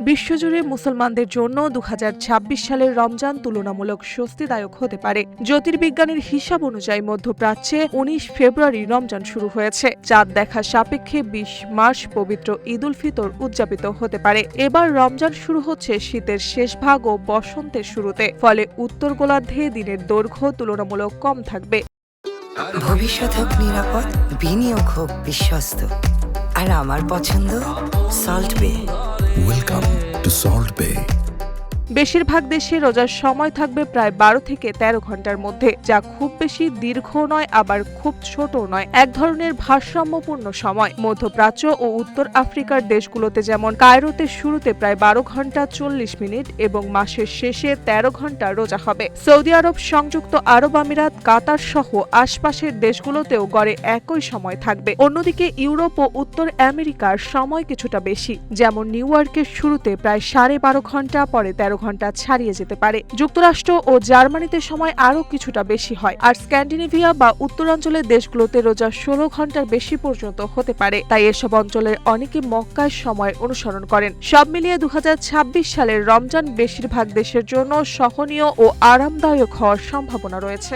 বিশ্বজুড়ে মুসলমানদের জন্য 2026 সালের রমজান তুলনামূলক স্বস্তিদায়ক হতে পারে। জ্যোতির্বিজ্ঞানীর হিসাব অনুযায়ী মধ্যপ্রাচ্যে 19 ফেব্রুয়ারি রমজান শুরু হয়েছে। চাঁদ দেখা সাপেক্ষে 20 মার্চ পবিত্র ঈদ উল ফিতর উদযাপিত হতে পারে। এবার রমজান শুরু হচ্ছে শীতের শেষ ভাগ ও বসন্তের শুরুতে, ফলে উত্তর গোলার্ধে দিনের দৈর্ঘ্য তুলনামূলক কম থাকবে। ভবিষ্যৎ হোক নিরাপদ, বিনিয়োগ হোক বিশ্বস্ত, আর আমার পছন্দ সল্ট বে। ওয়েলকাম টু সল্ট বে। বেশিরভাগ দেশে রোজার সময় থাকবে প্রায় 12 থেকে 13 ঘন্টার মধ্যে, যা খুব বেশি দীর্ঘ নয় আবার খুব ছোট নয়, এক ধরনের ভারসাম্যপূর্ণ সময়। মধ্যপ্রাচ্য ও উত্তর আফ্রিকার দেশগুলোতে যেমন কায়রোতে শুরুতে প্রায় 12 ঘন্টা 40 মিনিট এবং মাসের শেষে 13 ঘন্টা রোজা হবে। সৌদি আরব, সংযুক্ত আরব আমিরাত, কাতার সহ আশপাশের দেশগুলোতেও গড়ে একই সময় থাকবে। অন্যদিকে ইউরোপ ও উত্তর আমেরিকার সময় কিছুটা বেশি, যেমন নিউ ইয়র্কের শুরুতে প্রায় 12.5 ঘন্টা, পরে 13 ঘন্টা ছাড়িয়ে যেতে পারে। যুক্তরাষ্ট্র ও জার্মানিতে সময় আরও কিছুটা বেশি হয়, আর স্ক্যান্ডিনেভিয়া বা উত্তরাঞ্চলের দেশগুলোতে রোজা 16 ঘন্টার বেশি পর্যন্ত হতে পারে। তাই এসব অঞ্চলের অনেকে মক্কায় সময় অনুসরণ করেন। সব মিলিয়ে 2026 সালের রমজান বেশিরভাগ দেশের জন্য সহনীয় ও আরামদায়ক হওয়ার সম্ভাবনা রয়েছে।